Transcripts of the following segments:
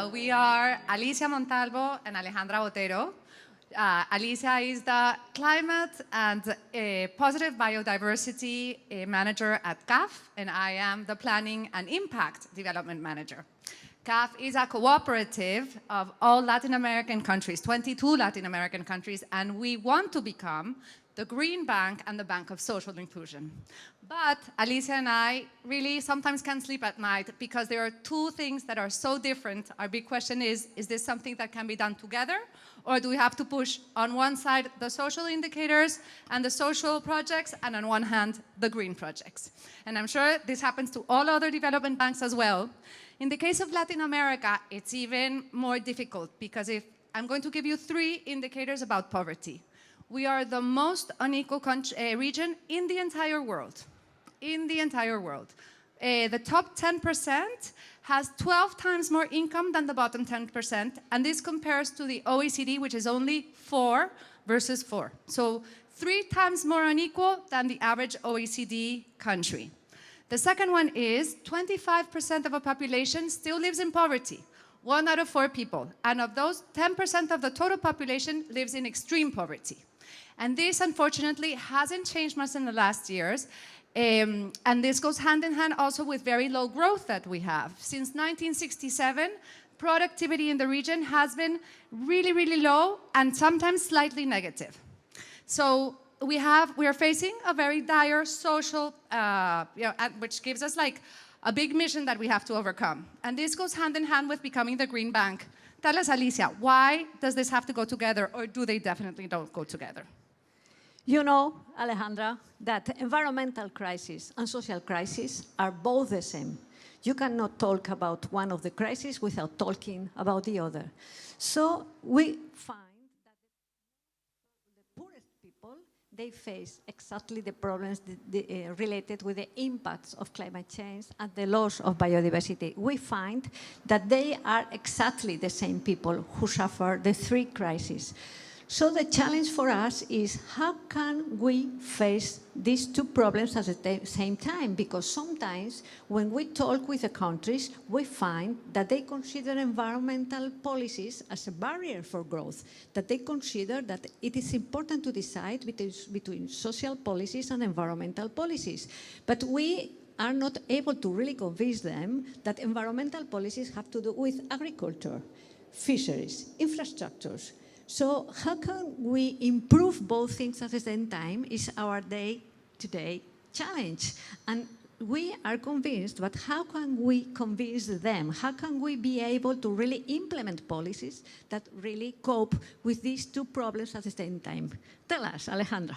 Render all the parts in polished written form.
We are Alicia Montalvo and Alejandra Botero. Alicia is the Climate and Positive Biodiversity Manager at CAF, and I am the Planning and Impact Development Manager. CAF is a cooperative of all Latin American countries, 22 Latin American countries, and we want to become the Green Bank and the Bank of Social Inclusion. But Alicia and I really sometimes can't sleep at night because there are two things that are so different. Our big question is this something that can be done together? Or do we have to push on one side the social indicators and the social projects, and on one hand, the green projects? And I'm sure this happens to all other development banks as well. In the case of Latin America, it's even more difficult because if I'm going to give you 3 indicators about poverty. We are the most unequal region in the entire world. The top 10% has 12 times more income than the bottom 10%, and this compares to the OECD, which is only 4 versus 4. So 3 times more unequal than the average OECD country. The second one is 25% of a population still lives in poverty. 1 out of 4 people. And of those, 10% of the total population lives in extreme poverty. And this, unfortunately, hasn't changed much in the last years. And this goes hand in hand also with very low growth that we have. Since 1967, productivity in the region has been really, really low and sometimes slightly negative. So we are facing a very dire social, which gives us like a big mission that we have to overcome. And this goes hand in hand with becoming the Green Bank. Tell us, Alicia, why does this have to go together, or do they definitely don't go together? You know, Alejandra, that environmental crisis and social crisis are both the same. You cannot talk about one of the crises without talking about the other. So we find that the poorest people, they face exactly the problems related with the impacts of climate change and the loss of biodiversity. We find that they are exactly the same people who suffer the 3 crises. So the challenge for us is how can we face these 2 problems at the same time? Because sometimes when we talk with the countries, we find that they consider environmental policies as a barrier for growth, that they consider that it is important to decide between social policies and environmental policies. But we are not able to really convince them that environmental policies have to do with agriculture, fisheries, infrastructures. So how can we improve both things at the same time is our day-to-day challenge. And we are convinced, but how can we convince them? How can we be able to really implement policies that really cope with these 2 problems at the same time? Tell us, Alejandra.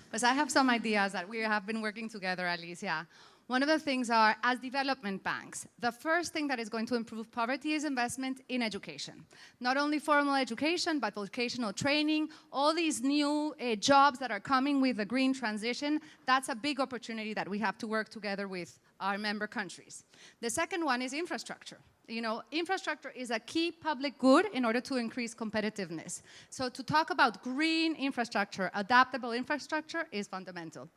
Because I have some ideas that we have been working together, Alicia. One of the things are, as development banks, the first thing that is going to improve poverty is investment in education. Not only formal education, but vocational training, all these new jobs that are coming with the green transition, that's a big opportunity that we have to work together with our member countries. The second one is infrastructure. You know, infrastructure is a key public good in order to increase competitiveness. So to talk about green infrastructure, adaptable infrastructure is fundamental.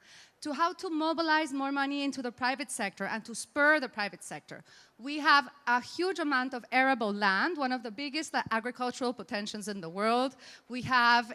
To how to mobilize more money into the private sector and to spur the private sector. We have a huge amount of arable land, one of the biggest agricultural potentials in the world. We have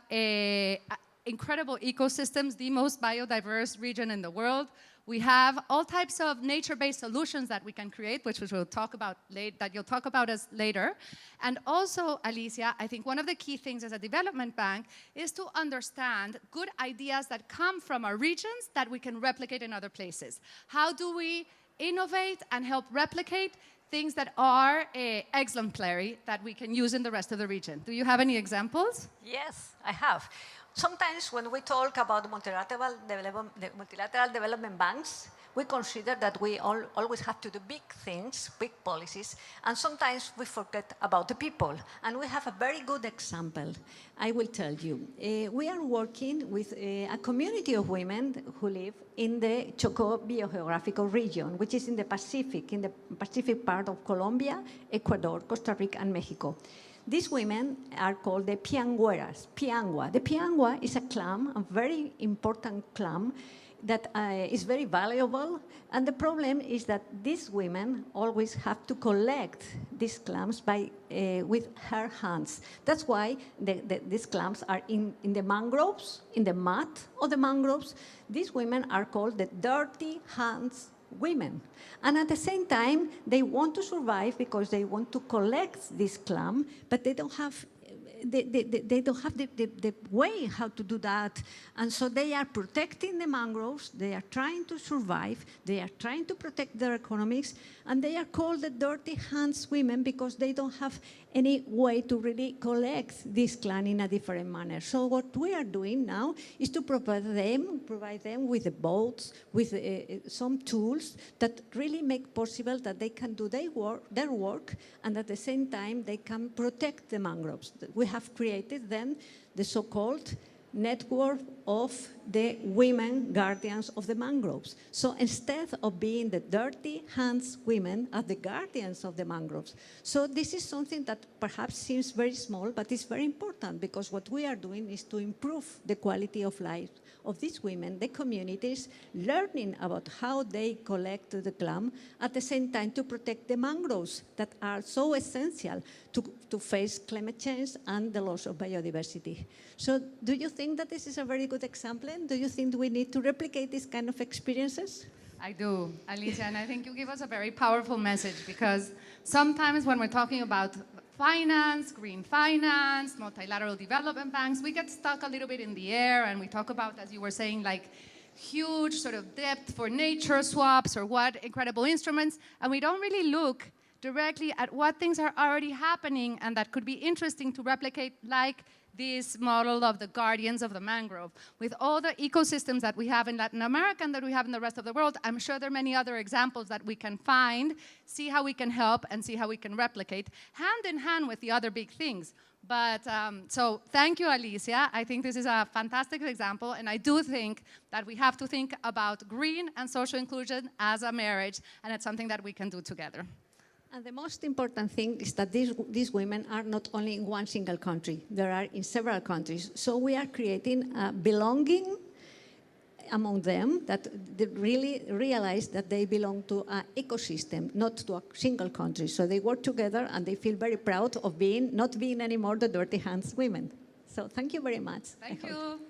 incredible ecosystems, the most biodiverse region in the world. We have all types of nature-based solutions that we can create, which we'll talk about that you'll talk about us later. And also, Alicia, I think one of the key things as a development bank is to understand good ideas that come from our regions that we can replicate in other places. How do we innovate and help replicate things that are exemplary that we can use in the rest of the region? Do you have any examples? Yes, I have. Sometimes when we talk about multilateral development banks, we consider that we always have to do big things, big policies, and sometimes we forget about the people. And we have a very good example, I will tell you. We are working with a community of women who live in the Chocó biogeographical region, which is in the Pacific part of Colombia, Ecuador, Costa Rica, and Mexico. These women are called the piangueras, piangua. The piangua is a clam, a very important clam, that is very valuable. And the problem is that these women always have to collect these clams with her hands. That's why these clams are in the mangroves, in the mud of the mangroves. These women are called the dirty hands women. And at the same time, they want to survive because they want to collect this clam, but they don't have they don't have the way how to do that. And so they are protecting the mangroves, they are trying to survive, they are trying to protect their economics, and they are called the dirty hands women because they don't have any way to really collect this clan in a different manner. So what we are doing now is to provide them with the boats, with some tools that really make possible that they can do their work, and at the same time they can protect the mangroves. We have created then the so-called network of the women guardians of the mangroves. So instead of being the dirty hands women are the guardians of the mangroves. So this is something that perhaps seems very small, but it's very important because what we are doing is to improve the quality of life of these women, the communities, learning about how they collect the clam, at the same time to protect the mangroves that are so essential to face climate change and the loss of biodiversity. So do you think that this is a very good example? Do you think we need to replicate these kind of experiences? I do, Alicia, and I think you give us a very powerful message because sometimes when we're talking about finance, green finance, multilateral development banks, we get stuck a little bit in the air and we talk about, as you were saying, like huge sort of depth for nature swaps or what incredible instruments, and we don't really look directly at what things are already happening and that could be interesting to replicate, like this model of the guardians of the mangrove. With all the ecosystems that we have in Latin America and that we have in the rest of the world, I'm sure there are many other examples that we can find, see how we can help, and see how we can replicate, hand in hand with the other big things. But so thank you, Alicia. I think this is a fantastic example, and I do think that we have to think about green and social inclusion as a marriage, and it's something that we can do together. And the most important thing is that these women are not only in one single country. They are in several countries. So we are creating a belonging among them that they really realize that they belong to an ecosystem, not to a single country. So they work together and they feel very proud of not being anymore the dirty hands women. So thank you very much. Thank you.